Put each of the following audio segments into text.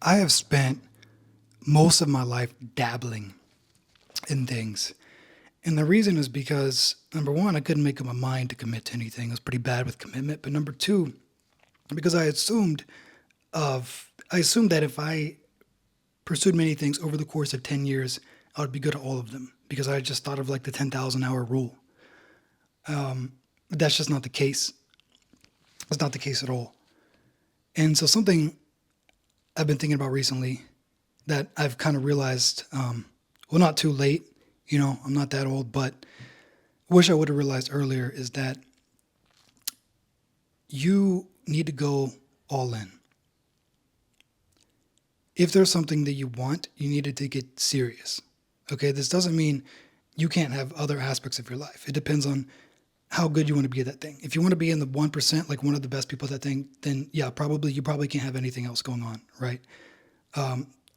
I have spent most of my life dabbling in things. And the reason is because number one, I couldn't make up my mind to commit to anything. I was pretty bad with commitment. But number two, because I assumed that if I pursued many things over the course of 10 years, I would be good at all of them because I just thought of like the 10,000 hour rule. But that's just not the case. It's not the case at all. And so something I've been thinking about recently that I've kind of realized, well, not too late, I'm not that old, but wish I would have realized earlier is that you need to go all in. If there's something that you want, you need to take it serious. Okay, this doesn't mean you can't have other aspects of your life. It depends on how good you want to be at that thing. If you want to be in the 1%, like one of the best people at that thing, then yeah, you probably can't have anything else going on, right?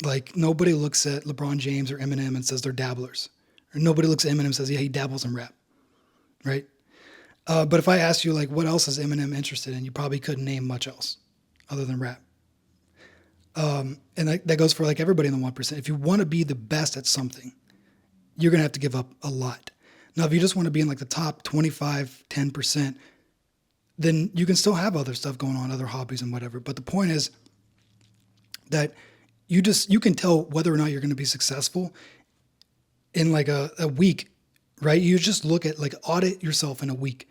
Like nobody looks at LeBron James or Eminem and says they're dabblers. Or nobody looks at Eminem and says, yeah, he dabbles in rap, right? But if I asked you like what else is Eminem interested in, you probably couldn't name much else other than rap. And that goes for like everybody in the 1%. If you want to be the best at something, you're going to have to give up a lot. Now, if you just want to be in like the top 25, 10%, then you can still have other stuff going on, other hobbies and whatever. But the point is that you can tell whether or not you're going to be successful in like a week, right? You just look at like audit yourself in a week.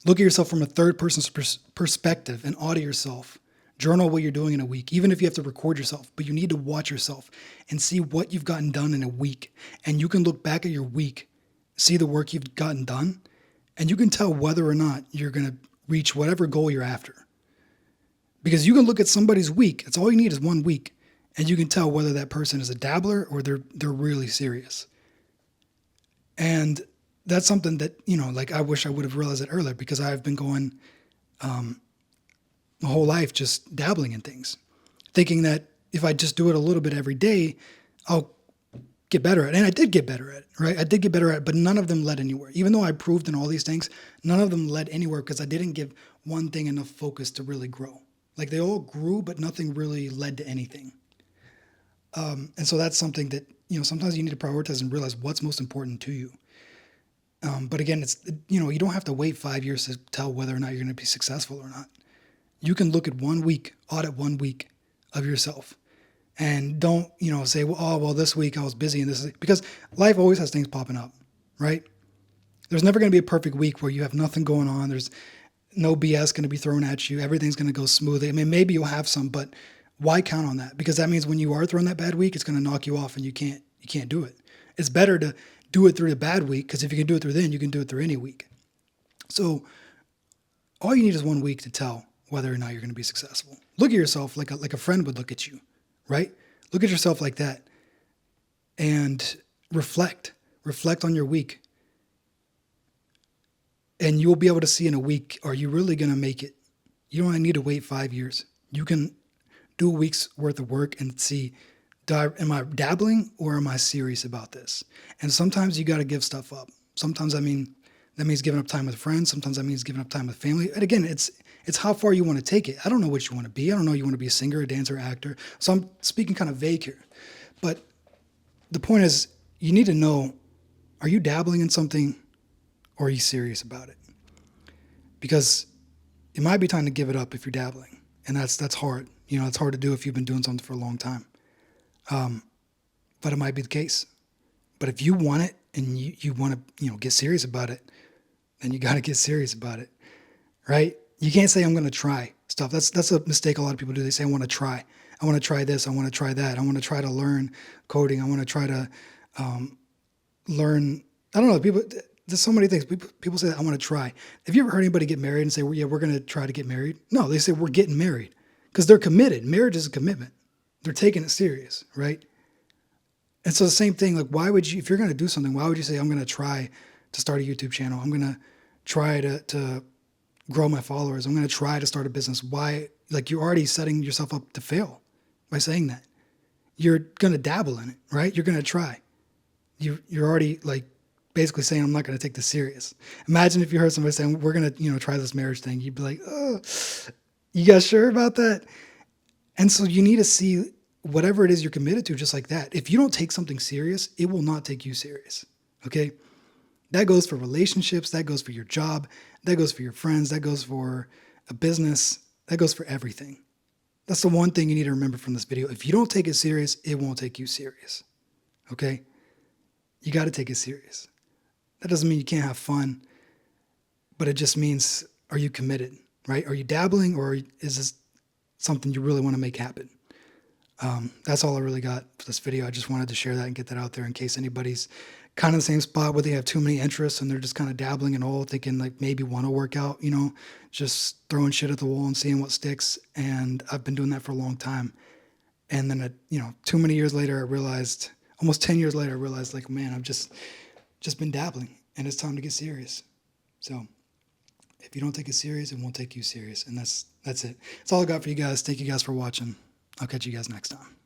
Look at yourself from a third person's perspective and audit yourself. Journal what you're doing in a week, even if you have to record yourself, but you need to watch yourself and see what you've gotten done in a week. And you can look back at your week, see the work you've gotten done, and you can tell whether or not you're going to reach whatever goal you're after. Because you can look at somebody's week, it's all you need is 1 week, and you can tell whether that person is a dabbler or they're really serious. And that's something that, like I wish I would have realized it earlier because I've been going my whole life just dabbling in things, thinking that if I just do it a little bit every day, I'll get better at it. And I did get better at it, right? I did get better at it, but none of them led anywhere. Even though I proved in all these things, none of them led anywhere because I didn't give one thing enough focus to really grow. Like they all grew, but nothing really led to anything. And so that's something that, sometimes you need to prioritize and realize what's most important to you. But again, you don't have to wait 5 years to tell whether or not you're going to be successful or not. You can look at 1 week, audit 1 week of yourself and don't, say, well, this week I was busy and because life always has things popping up, right? There's never going to be a perfect week where you have nothing going on. There's no BS going to be thrown at you. Everything's going to go smoothly. I mean, maybe you'll have some, but why count on that? Because that means when you are throwing that bad week, it's going to knock you off and you can't do it. It's better to do it through the bad week because if you can do it through then, you can do it through any week. So all you need is 1 week to tell whether or not you're going to be successful. Look at yourself like a friend would look at you, right? Look at yourself like that and reflect. Reflect on your week. And you'll be able to see in a week, are you really going to make it? You don't need to wait 5 years. You can do a week's worth of work and see, am I dabbling or am I serious about this? And sometimes you got to give stuff up. Sometimes, that means giving up time with friends. Sometimes that means giving up time with family. And again, it's how far you want to take it. I don't know what you want to be. I don't know you want to be a singer, a dancer, actor. So I'm speaking kind of vague here. But the point is, you need to know, are you dabbling in something or are you serious about it? Because it might be time to give it up if you're dabbling. And that's hard. It's hard to do if you've been doing something for a long time. But it might be the case. But if you want it and you want to, get serious about it, then you got to get serious about it, right? You can't say I'm going to try stuff. That's a mistake a lot of people do. They say I want to try. I want to try this. I want to try that. I want to try to learn coding. I want to try to learn. I don't know. There's so many things. People say that I want to try. Have you ever heard anybody get married and say, well, yeah, we're going to try to get married? No, they say we're getting married because they're committed. Marriage is a commitment. They're taking it serious, right? And so the same thing, like why would you, if you're going to do something, why would you say, I'm going to try to start a YouTube channel? I'm going to try to grow my followers. I'm going to try to start a business. Why? Like you're already setting yourself up to fail by saying that. You're going to dabble in it, right? You're going to try. You're already like basically saying, I'm not going to take this serious. Imagine if you heard somebody saying, we're going to, try this marriage thing. You'd be like, oh, you guys sure about that? And so you need to see whatever it is you're committed to, just like that. If you don't take something serious, it will not take you serious. Okay? That goes for relationships, that goes for your job, that goes for your friends, that goes for a business, that goes for everything. That's the one thing you need to remember from this video. If you don't take it serious, it won't take you serious. Okay? You got to take it serious. That doesn't mean you can't have fun, but it just means, are you committed, right? Are you dabbling, or is this something you really want to make happen? That's all I really got for this video. I just wanted to share that and get that out there in case anybody's kind of the same spot where they have too many interests and they're just kind of dabbling in all, thinking like maybe want to work out, just throwing shit at the wall and seeing what sticks. And I've been doing that for a long time. And then, too many years later, I realized, almost 10 years later, I realized like, man, I've just been dabbling and it's time to get serious. So if you don't take it serious, it won't take you serious. And that's it. That's all I got for you guys. Thank you guys for watching. I'll catch you guys next time.